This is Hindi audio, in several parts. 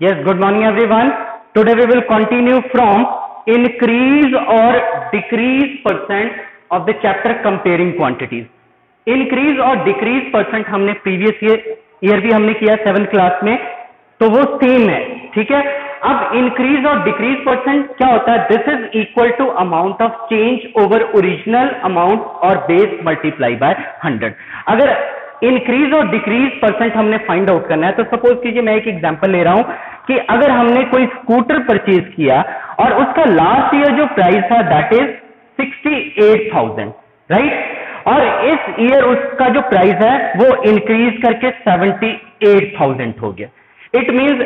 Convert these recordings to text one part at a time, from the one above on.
Yes, good morning everyone. Today we will continue from increase or decrease percent of the chapter comparing quantities. Increase और decrease percent हमने previous year भी हमने किया 7th क्लास में, तो वो सेम है, ठीक है. अब increase और decrease percent क्या होता है? This is equal to amount of change over original amount और base multiply by 100. अगर इंक्रीज और डिक्रीज परसेंट हमने फाइंड आउट करना है तो सपोज कीजिए मैं एक एग्जांपल ले रहा हूं कि अगर हमने कोई स्कूटर परचेज किया और उसका लास्ट ईयर जो प्राइस था दैट इज 68,000, राइट, और इस ईयर उसका जो प्राइस है वो इंक्रीज करके 78,000 हो गया. इट मींस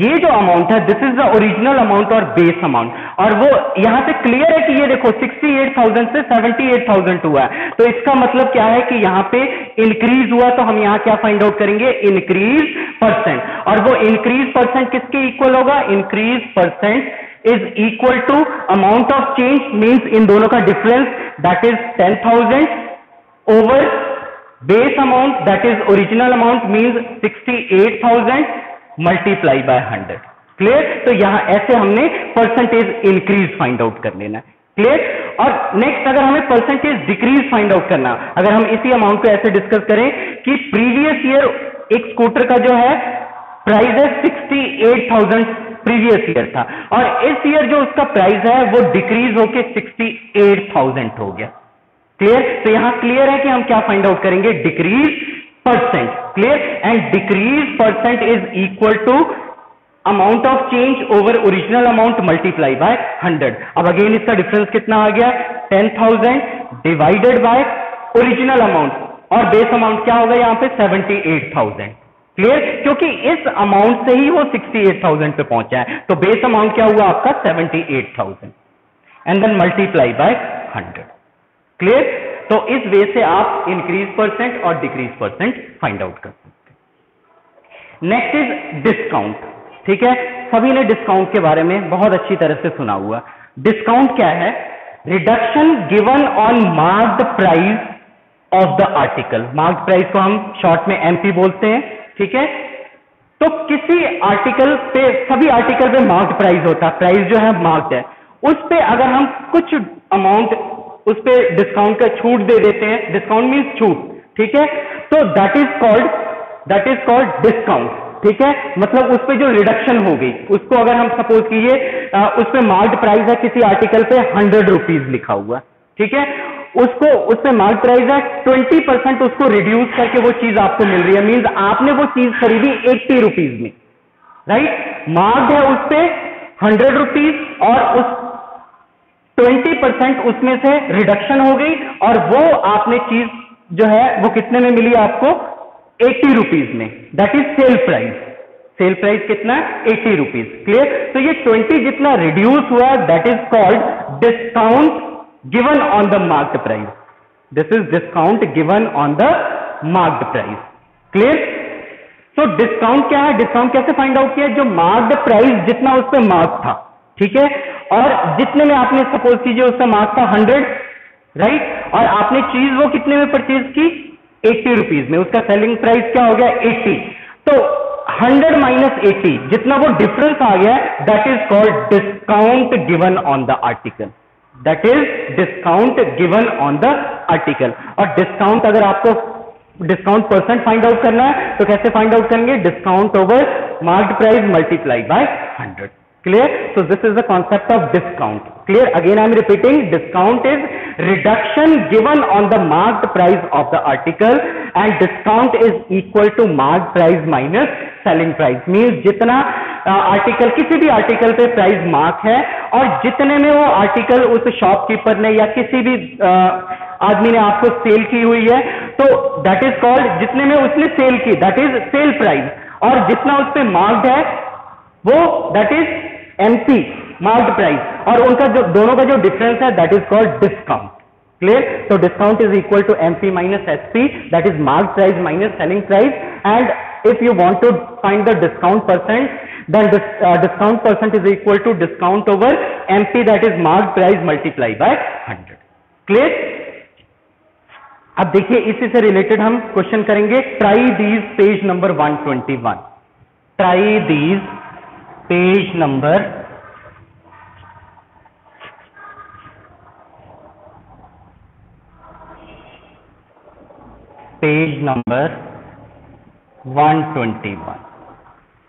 ये जो अमाउंट है this is the original amount और बेस अमाउंट, और वो यहां से क्लियर है कि ये देखो 68,000 से 78,000 हुआ है, तो इसका मतलब क्या है कि यहां पे इंक्रीज हुआ, तो हम यहां क्या फाइंड आउट करेंगे? Increase percent. और वो इंक्रीज परसेंट किसके इक्वल होगा? Increase percent is equal to amount of change, means इन दोनों का difference, that is 10,000 over base amount that is original amount means 68,000 multiply by 100. Clear? तो यहां ऐसे हमने परसेंटेज इंक्रीज फाइंड आउट कर लेना. क्लियर? और नेक्स्ट अगर हमें परसेंटेज डिक्रीज फाइंड आउट करना, अगर हम इसी अमाउंट को ऐसे डिस्कस करें कि प्रीवियस ईयर एक स्कूटर का जो है प्राइस है 68,000 प्रीवियस ईयर था, और इस ईयर जो उसका प्राइस है वो डिक्रीज होके 68,000 हो गया. क्लियर? तो यहां क्लियर है कि हम क्या फाइंड आउट करेंगे? Decrease percent. Clear? And decrease percent is equal to amount of change over original amount multiply by 100. अब अगेन इसका डिफरेंस कितना आ गया? 10,000 डिवाइडेड बाय ओरिजिनल अमाउंट, और बेस अमाउंट क्या होगा यहां पे? 78,000. क्लियर? क्योंकि इस अमाउंट से ही वो 68,000 पे पहुंचा है, तो बेस अमाउंट क्या हुआ आपका? 78,000 and then multiply by 100. Clear? तो इस वे से आप इंक्रीज परसेंट और डिक्रीज परसेंट फाइंड आउट कर सकते हैं. Next is discount. ठीक है, सभी ने डिस्काउंट के बारे में बहुत अच्छी तरह से सुना हुआ. डिस्काउंट क्या है? Reduction given on marked price of the article. Marked price को हम शॉर्ट में एमपी बोलते हैं. ठीक है, तो किसी आर्टिकल पे, सभी आर्टिकल पे मार्क्ड प्राइस होता है, प्राइस जो है मार्क्ड है, उस पे अगर हम कुछ अमाउंट उस पे डिस्काउंट का छूट दे देते हैं, डिस्काउंट मींस छूट, ठीक है, तो दैट इज कॉल्ड डिस्काउंट. ठीक है, मतलब उस पे जो रिडक्शन हो गई उसको अगर हम सपोज कीजिए उस पे मार्क्ड प्राइस है किसी आर्टिकल पे 100 रुपीज लिखा हुआ, ठीक है, उसको उस पे मार्क्ड प्राइस है 20% उसको रिड्यूस करके वो चीज आपको मिल रही है, मींस आपने वो चीज खरीदी 80 रुपीज में, राइट. मार्क्ड है उस पे 100 रुपीज और उस 20% उसमें से रिडक्शन हो गई और वो आपने चीज जो है वो कितने में मिली आपको? 80 रुपीज में. That is sale price. Sale price कितना? 80 रुपीज. क्लियर? तो ये 20 जितना रिड्यूस हुआ that is called discount given on the marked price. This is discount given on the marked price. Clear? तो डिस्काउंट क्या है? डिस्काउंट कैसे फाइंड आउट किया? जो मार्क्ड प्राइस जितना उस पर मार्क था, ठीक है, और जितने में आपने सपोज कीजिए उसका मार्क था 100, राइट, और आपने चीज वो कितने में परचेज की? 80 रुपीज में. उसका सेलिंग प्राइस क्या हो गया? 80. तो 100 माइनस 80 जितना वो डिफरेंस आ गया that is called discount given on the article. That is discount given on the article. और डिस्काउंट अगर आपको डिस्काउंट परसेंट फाइंड आउट करना है तो कैसे फाइंड आउट करेंगे? Discount over marked price multiply by 100. Clear? So this is the concept of discount. Clear? Again I am repeating, discount is reduction given on the marked price of the article, and discount is equal to marked price minus selling price. Means जितना आर्टिकल, किसी भी आर्टिकल पे प्राइस मार्क है और जितने में वो आर्टिकल उस शॉपकीपर ने या किसी भी आदमी ने आपको सेल की हुई है, तो दैट इज कॉल्ड, जितने में उसने सेल की दैट इज सेल प्राइस, और जितना उस पे मार्क्ड है वो that is MP, marked price, और उनका जो दोनों का जो डिफरेंस है that is called discount. Clear? तो discount is equal to MP minus SP, that is marked price minus selling price. And if you want to find the discount percent, then discount percent is equal to discount over MP, that is marked price multiply by 100. Clear? अब देखिए इसी से रिलेटेड हम क्वेश्चन करेंगे. Try these, page number 121. Try these page number 121,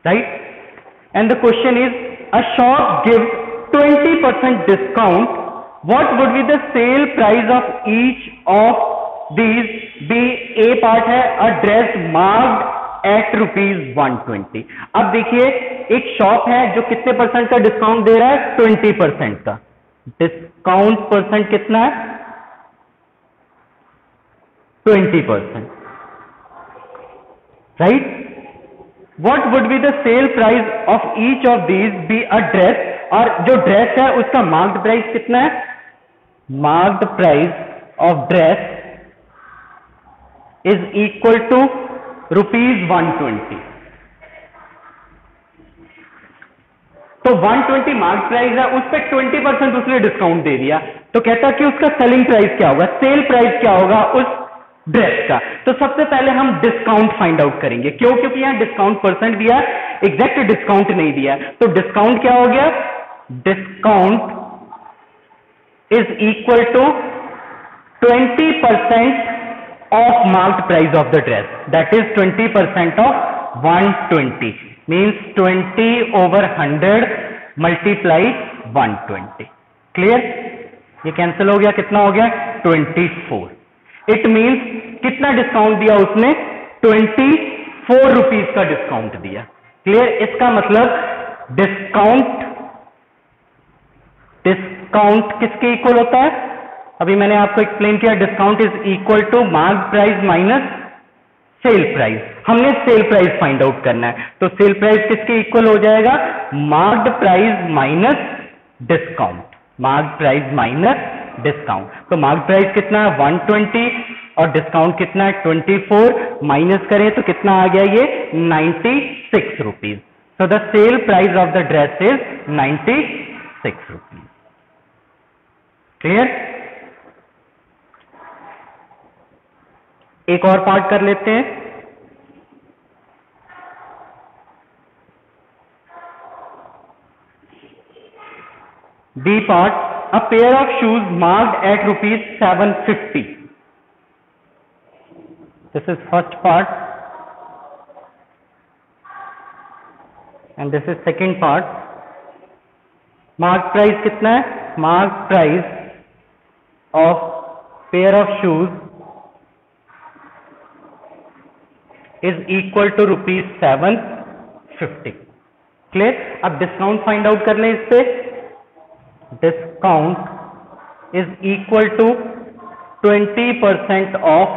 right? And the question is, a shop gives 20% discount. What would be the sale price of each of these? B, A part है a dress marked at ₹120. अब देखिए एक शॉप है जो कितने परसेंट का डिस्काउंट दे रहा है? 20% का डिस्काउंट। परसेंट कितना है? 20%, right? What would be the sale price of each of these? Be a dress, और जो ड्रेस है उसका मार्क्ड प्राइस कितना है? Marked price of dress is equal to ₹120. तो 120 मार्क्ड प्राइस है, उस पर 20% उसने डिस्काउंट दे दिया, तो कहता कि उसका सेलिंग प्राइस क्या होगा, सेल प्राइस क्या होगा उस ड्रेस का। तो सबसे पहले हम डिस्काउंट फाइंड आउट करेंगे। क्यों? क्योंकि यहां डिस्काउंट परसेंट दिया, एग्जैक्ट डिस्काउंट नहीं दिया। तो डिस्काउंट क्या हो गया? Discount is equal to 20% of marked price of the dress, that is 20% of 120, means 20/100 multiply 120। Clear? ये कैंसिल हो गया, कितना हो गया? 24। इट मीन्स कितना डिस्काउंट दिया उसने? 24 रुपीज का डिस्काउंट दिया। क्लियर? इसका मतलब डिस्काउंट किसके इक्वल होता है? अभी मैंने आपको एक्सप्लेन किया, discount is equal to marked price minus sale price. हमने सेल प्राइस फाइंड आउट करना है, तो सेल प्राइस किसके इक्वल हो जाएगा? Marked price minus discount. Marked price minus discount. तो मार्क्ड प्राइस कितना है? 120, और डिस्काउंट कितना है? 24। माइनस करें तो कितना आ गया? ये 96 rupees. So the sale price of the dress is 96 rupees. Clear? एक और पार्ट कर लेते हैं। B part, a pair of shoes marked at ₹750. This is first part and this is second part. Marked price कितना है? Marked price of pair of shoes is equal to ₹750. Clear? अब डिस्काउंट फाइंड आउट कर लें इस पे। Discount is equal to 20% of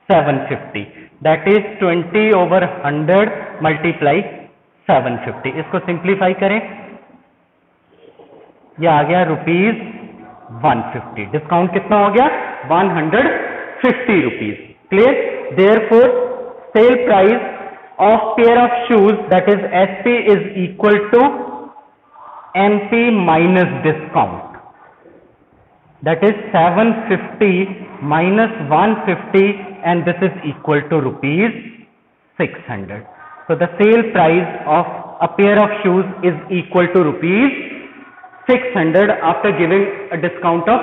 750, that is 20/100 multiply 750। इसको सिंप्लीफाई करें, यह आ गया ₹150। डिस्काउंट कितना हो गया? 150 rupees. Clear? Therefore sale price of pair of shoes, that is SP, is equal to MP minus discount, that is 750 minus 150, and this is equal to ₹600. So the sale price of a pair of shoes is equal to ₹600 after giving a discount of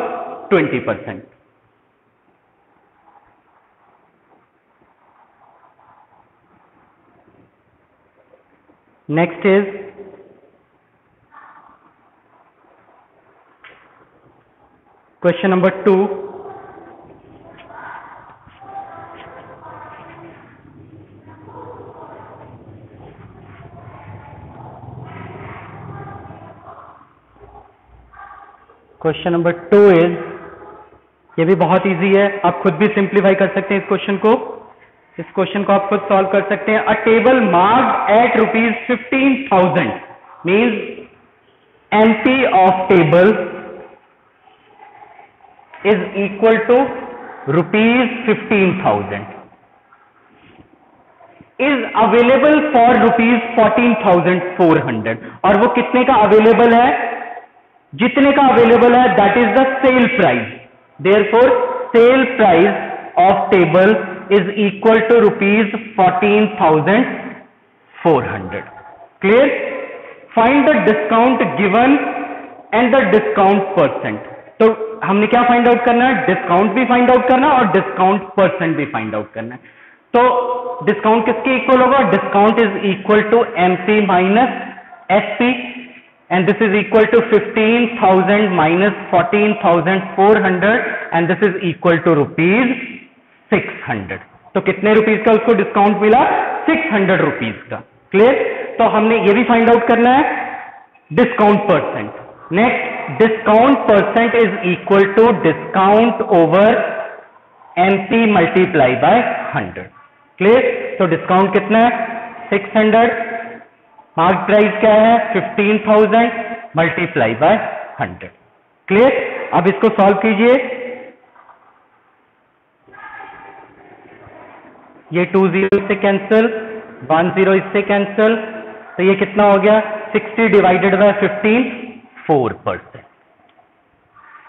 20%. Next is question number 2. Question number 2 is, ये भी बहुत इजी है, आप खुद भी सिंप्लीफाई कर सकते हैं इस क्वेश्चन को। इस क्वेश्चन को आप खुद सॉल्व कर सकते हैं। A table marked at ₹15,000 means MP of table is equal to ₹15,000 is available for ₹14,400। और वो कितने का अवेलेबल है? जितने का अवेलेबल है, that is the sale price. Therefore sale price of table is equal to ₹14,400। Clear? Find the discount given and the discount percent. तो हमने क्या फाइंड आउट करना है? डिस्काउंट भी फाइंड आउट करना है और डिस्काउंट परसेंट भी फाइंड आउट करना है। तो डिस्काउंट किसके इक्वल होगा? Discount is equal to MP minus SP and this is equal to 15,000 minus 14,400 and this is equal to rupees 600। तो कितने रुपीस का उसको डिस्काउंट मिला? 600 रुपीस का। क्लियर? तो हमने ये भी फाइंड आउट करना है discount percent. Next, discount percent is equal to discount over MP multiply by 100। Clear? तो डिस्काउंट कितना है? 600, मार्क प्राइस क्या है? 15,000 मल्टीप्लाई बाय 100। क्लियर? अब इसको सॉल्व कीजिए। ये 2 0 से कैंसिल, 1 0 इससे कैंसिल, तो ये कितना हो गया? 60 divided by 15, 4%।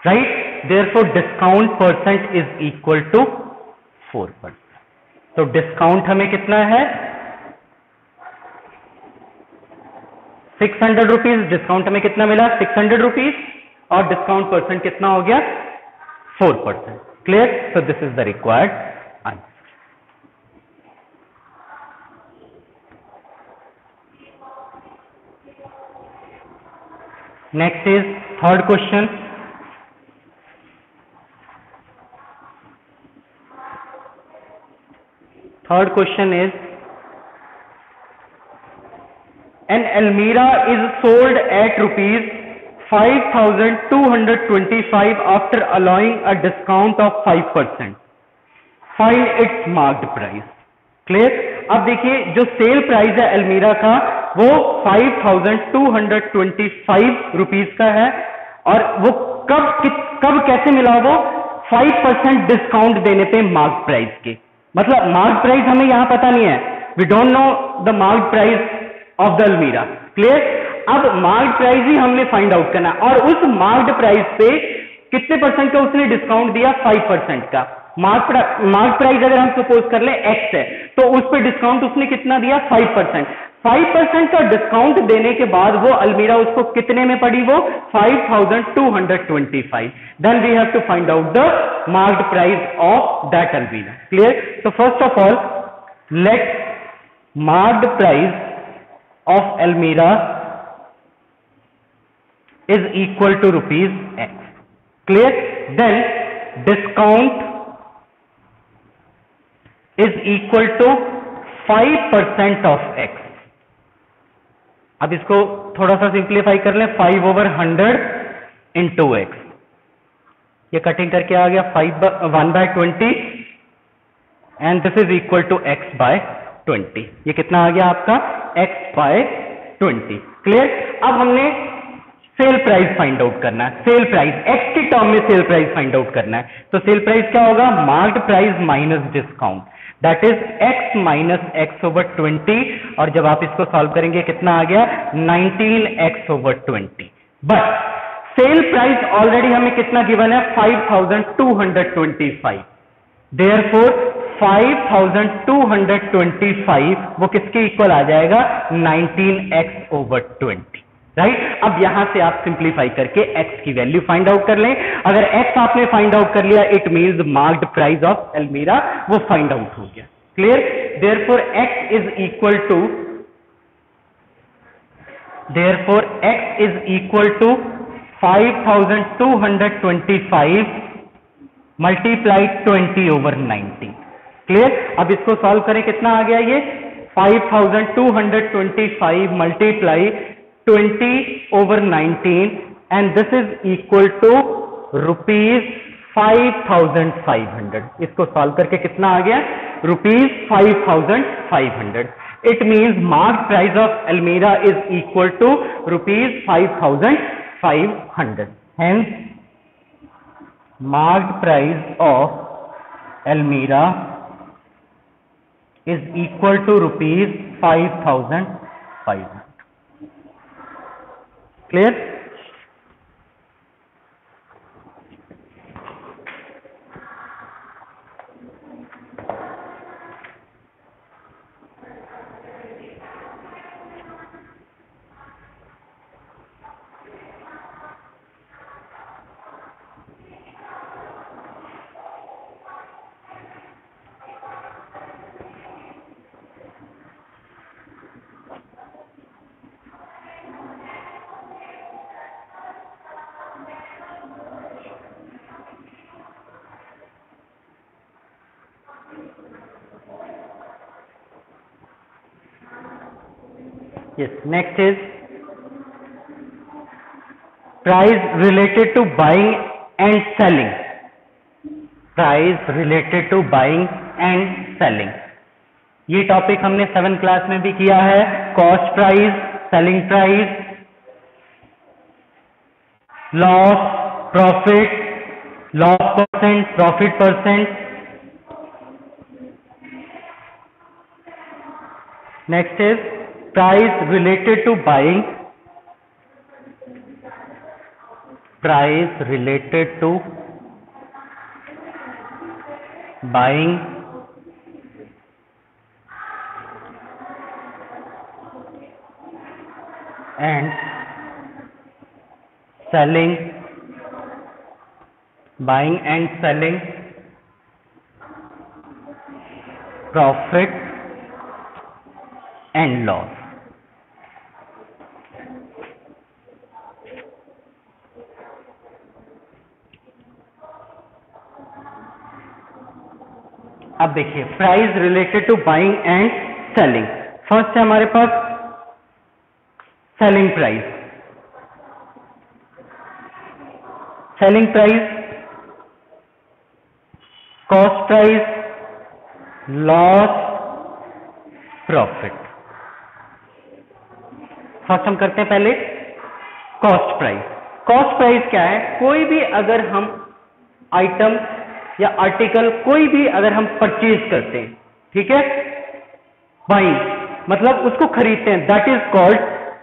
Right? Therefore discount percent is equal to 4%। तो डिस्काउंट हमें कितना है? 600 रुपीज। डिस्काउंट हमें कितना मिला? 600 रुपीज। और डिस्काउंट परसेंट कितना हो गया? 4%। Clear? So this is the required answer. Next is third question. Third question is an Almirah is sold at rupees 5,225 after allowing a discount of 5%. Find its marked price. Clear? अब देखिए जो सेल प्राइस है अलमीरा का वो 5,225 रुपीज का है और वो कब कैसे मिला? वो 5% डिस्काउंट देने पे मार्क प्राइस के। मतलब मार्क प्राइस हमें यहां पता नहीं है, we don't know the mark price of the almirah. Clear? अब मार्क्ड प्राइस ही हमने फाइंड आउट करना और उस मार्क्ड प्राइस पे कितने परसेंट का उसने डिस्काउंट दिया? 5% का। मार्क प्राइस अगर हम सपोज कर ले x है तो उस पे डिस्काउंट उसने कितना दिया? 5%। 5% का डिस्काउंट देने के बाद वो अलमीरा उसको कितने में पड़ी? वो 5,225। Then we have to find out the marked price of that almirah. Clear? तो first of all let marked price of Almirah is equal to rupees X. Clear? Then discount is equal to 5% of X. अब इसको थोड़ा सा सिंप्लीफाई कर लें, 5/100 इंटू एक्स। ये कटिंग करके आ गया 1/20 and this is equal to x by 20। ये कितना आ गया आपका? x by 20। क्लियर? अब हमने सेल प्राइस फाइंड आउट करना है। सेल प्राइस x के टर्म में सेल प्राइस फाइंड आउट करना है। तो सेल प्राइस क्या होगा? Marked price minus discount, that is x minus x/20। और जब आप इसको सॉल्व करेंगे कितना आ गया? 19x/20। But sale price already हमें कितना गिवन है? 5,225। देयरफॉर 5,225 वो किसके इक्वल आ जाएगा? 19x/20। राइट? अब यहां से आप सिंप्लीफाई करके x की वैल्यू फाइंड आउट कर लें। अगर x आपने फाइंड आउट कर लिया it means marked price of अलमीरा वो फाइंड आउट हो गया। Clear? Therefore x is equal to 5,225 multiply 20/90। Clear? अब इसको सॉल्व करें, कितना आ गया ये? 5,225 multiply 20/19 and this is equal to ₹5,500। इसको सॉल्व करके कितना आ गया? ₹5,500। It means mark price of अलमीरा is equal to ₹5,500। Hence marked price of Almirah is equal to ₹5,500. Clear? Yes, next is price related to buying and selling. Price related to buying and selling. ये टॉपिक हमने 7th क्लास में भी किया है. Cost price, selling price, loss, profit, loss percent, profit percent. Next is price related to buying. Price related to buying and selling, buying and selling, profit and loss. अब देखिए price related to buying and selling. First है हमारे पास selling price. Selling price, cost price, loss, profit. First हम करते हैं पहले कॉस्ट प्राइस. कॉस्ट प्राइस क्या है? कोई भी अगर हम आइटम या आर्टिकल कोई भी अगर हम परचेज करते हैं, ठीक है, बाइंग मतलब उसको खरीदते हैं, that is called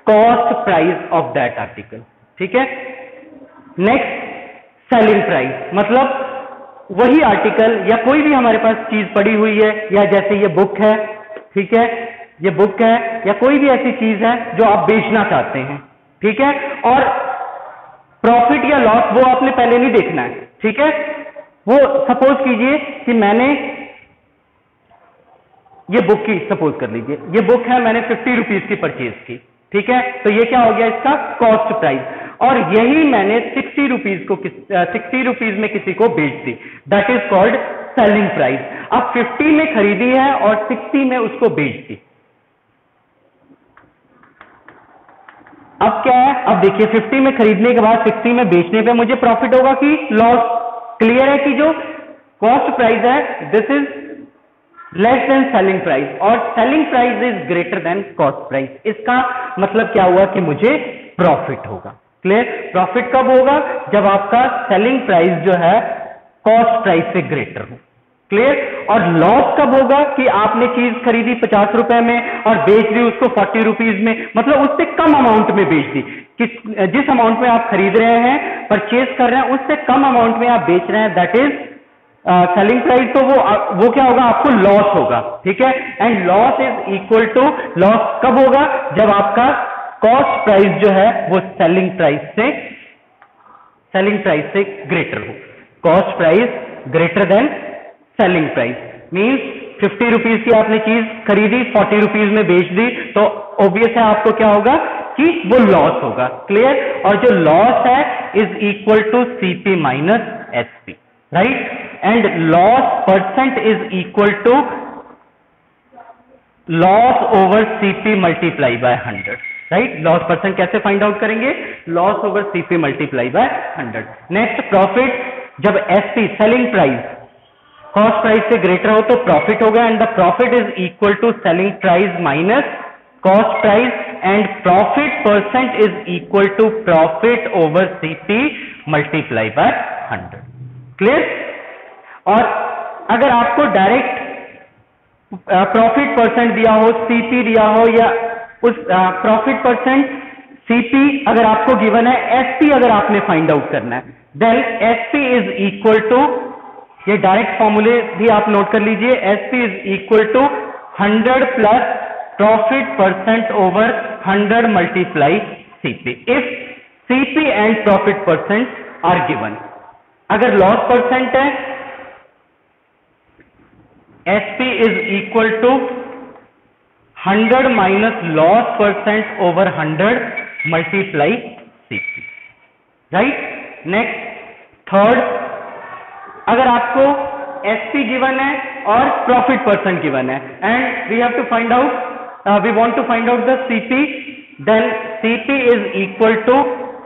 cost price of that article. ठीक है. नेक्स्ट सेलिंग प्राइस मतलब वही आर्टिकल या कोई भी हमारे पास चीज पड़ी हुई है, या जैसे ये बुक है, ठीक है, ये बुक है या कोई भी ऐसी चीज है जो आप बेचना चाहते हैं, ठीक है, और प्रॉफिट या लॉस वो आपने पहले नहीं देखना है. ठीक है. वो सपोज कीजिए कि मैंने ये बुक की, सपोज कर लीजिए ये बुक है, मैंने 50 रुपीज की परचेज की. ठीक है. तो ये क्या हो गया इसका कॉस्ट प्राइस. और यही मैंने 60 रुपीज को 60 रुपीज में किसी को बेच दी, that is called selling price. अब 50 में खरीदी है और 60 में उसको बेच दी. अब क्या है? अब देखिए 50 में खरीदने के बाद 60 में बेचने पे मुझे प्रॉफिट होगा कि लॉस? क्लियर है कि जो कॉस्ट प्राइस है this is less than selling price और selling price is greater than cost price. इसका मतलब क्या हुआ कि मुझे प्रॉफिट होगा. क्लियर. प्रॉफिट कब होगा? जब आपका सेलिंग प्राइस जो है कॉस्ट प्राइस से ग्रेटर हो. क्लियर. और लॉस कब होगा? कि आपने चीज खरीदी 50 रुपए में और बेच दी उसको 40 रुपीज में, मतलब उससे कम अमाउंट में बेच दी. जिस अमाउंट में आप खरीद रहे हैं, परचेज कर रहे हैं, उससे कम अमाउंट में आप बेच रहे हैं, दैट इज सेलिंग प्राइस. तो वो क्या होगा? आपको लॉस होगा. ठीक है. And loss is equal to, loss कब होगा? जब आपका कॉस्ट प्राइस जो है वो सेलिंग प्राइस से ग्रेटर हो. Cost price greater than selling price means 50 rupees की आपने चीज खरीदी, 40 रुपीज में बेच दी, तो ऑब्वियस है आपको क्या होगा कि वो लॉस होगा. क्लियर. और जो लॉस है is equal to CP minus SP. Right. And loss percent is equal to loss over CP multiply by 100. Right. Loss percent कैसे फाइंड आउट करेंगे? Loss over CP multiply by 100. Next profit. जब SP selling price cost price से ग्रेटर हो तो प्रॉफिट होगा. And the profit is equal to selling price minus cost price. And profit percent is equal to profit over CP multiply by 100. Clear. और अगर आपको डायरेक्ट प्रॉफिट परसेंट दिया हो, सीपी दिया हो, या उस प्रॉफिट परसेंट सीपी अगर आपको गिवन है, एसपी अगर आपने फाइंड आउट करना है, then SP is equal to, ये डायरेक्ट फॉर्मूले भी आप नोट कर लीजिए, SP is equal to 100 plus profit percent over 100 multiply CP. If CP and profit percent are given. अगर लॉस परसेंट है, SP is equal to 100 minus loss percent over 100 multiply CP. Right. Next third, अगर आपको एसपी गिवन है और प्रॉफिट परसेंट गिवन है, and we have to find out we want to find out the CP, then CP is equal to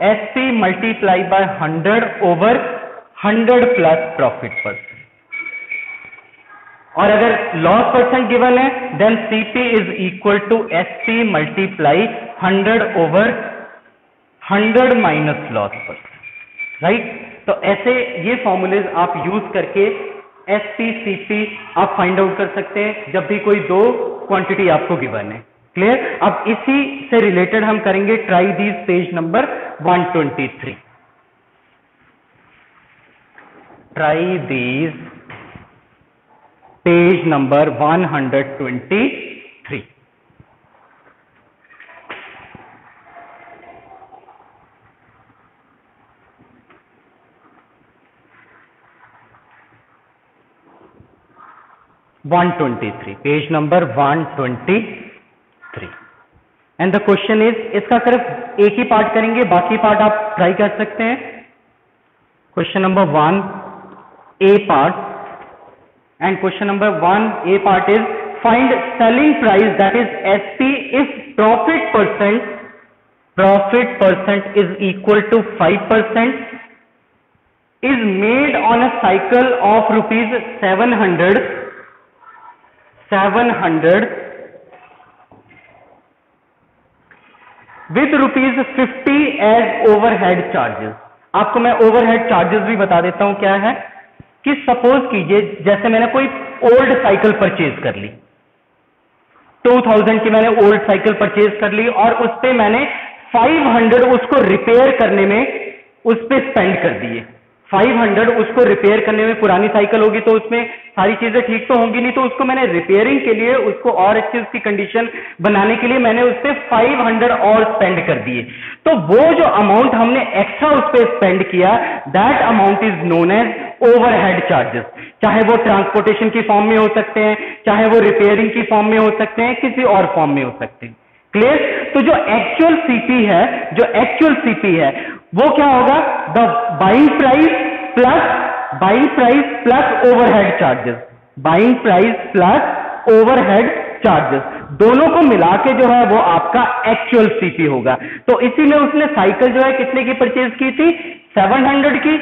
SP multiplied by 100 over 100 plus profit percent. और अगर लॉस परसेंट गिवन है then CP is equal to SP multiply 100 over 100 minus loss percent, right. तो ऐसे ये फॉर्मूलेज आप यूज करके SP CP आप फाइंड आउट कर सकते हैं जब भी कोई दो क्वांटिटी आपको गिवन है। क्लियर। अब इसी से रिलेटेड हम करेंगे try these page number 123। Try these page number 123। Page number 123 and the question is, इसका सिर्फ एक ही पार्ट करेंगे, बाकी पार्ट आप ट्राई कर सकते हैं। Question number 1 A part, and question number 1 A part is find selling price that is SP if profit percent is equal to 5% is made on a cycle of rupees 700 with rupees 50 as overhead charges। आपको मैं overhead charges भी बता देता हूं क्या है कि सपोज कीजिए जैसे मैंने कोई ओल्ड साइकिल परचेज कर ली, 2000 की मैंने ओल्ड साइकिल परचेज कर ली और उस पे मैंने 500 उसको रिपेयर करने में उस पे स्पेंड कर दिए। 500 उसको रिपेयर करने में, पुरानी साइकिल होगी तो उसमें सारी चीजें ठीक तो होंगी नहीं, तो उसको मैंने रिपेयरिंग के लिए, उसको और अच्छी उसकी कंडीशन बनाने के लिए मैंने उस पे 500 और स्पेंड कर दिए। तो वो जो अमाउंट हमने एक्स्ट्रा उस पे स्पेंड किया that amount is known as overhead charges. चाहे वो ट्रांसपोर्टेशन की फॉर्म में हो सकते हैं, चाहे वो रिपेयरिंग की फॉर्म में हो सकते हैं, किसी और फॉर्म में हो सकते हैं। क्लियर। तो जो एक्चुअल सीपी है, वो क्या होगा, the buying price plus overhead charges, buying price plus overhead charges, दोनों को मिला के जो है वो आपका एक्चुअल सीपी होगा। तो इसीलिए उसने साइकिल जो है कितने की परचेज की थी, 700 की,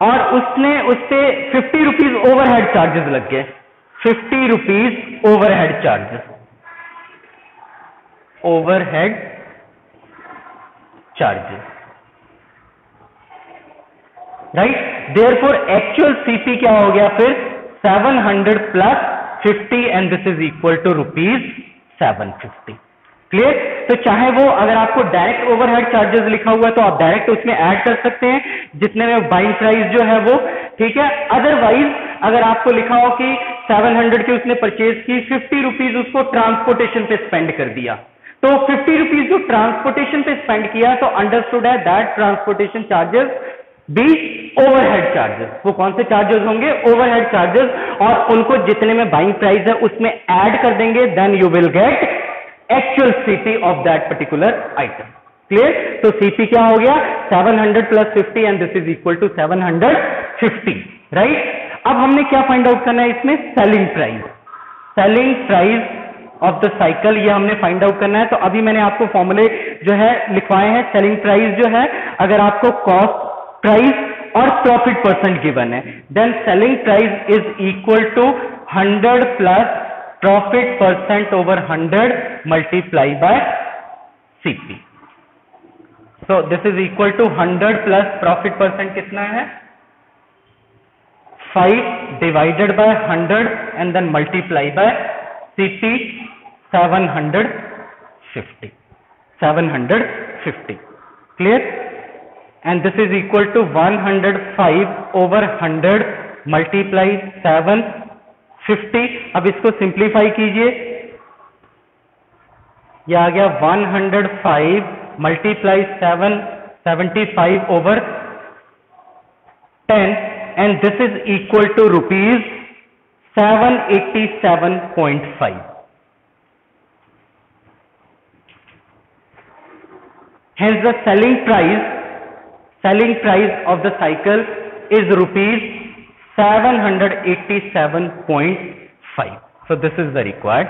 और उसने उससे 50 रुपीज ओवरहेड चार्जेस लग गए, 50 rupees overhead charges, overhead charges, right. Therefore actual CP क्या हो गया फिर, 700 plus 50 and this is equal to rupees 750। Clear. तो चाहे वो अगर आपको डायरेक्ट ओवरहेड चार्जेस लिखा हुआ है तो आप डायरेक्ट उसमें ऐड कर सकते हैं जितने में बाइंग प्राइस जो है वो, ठीक है। अदरवाइज अगर आपको लिखा हो कि 700 की उसने परचेज की, 50 रुपीज उसको ट्रांसपोर्टेशन पे स्पेंड कर दिया, तो 50 रुपीज जो ट्रांसपोर्टेशन पे स्पेंड किया तो अंडरस्टूड है that transportation charges be overhead charges. वो कौन से चार्जेस होंगे, ओवरहेड चार्जेस, और उनको जितने में बाइंग प्राइस है उसमें ऐड कर देंगे, then you will get actual CP of that particular item. Clear. तो सीपी क्या हो गया, 700 plus 50 and this is equal to 750, right. अब हमने क्या फाइंड आउट करना है इसमें, selling price of the cycle, ये हमने फाइंड आउट करना है। तो अभी मैंने आपको फॉर्मूले जो है लिखवाए हैं। सेलिंग प्राइस जो है, अगर आपको कॉस्ट प्राइस और प्रॉफिट परसेंट गिवन है, then selling price is equal to 100 plus profit percent over 100 multiply by CP. So this is equal to 100 plus profit percent कितना है, 5 divided by 100 and then multiply by CP 750। Clear. And this is equal to 105 over 100 multiply 750। अब इसको सिंप्लीफाई कीजिए, यह आ गया 105 multiply 775 over 10 and this is equal to rupees 787.5। Hence the selling price of the cycle is rupees 787.5. So this is the required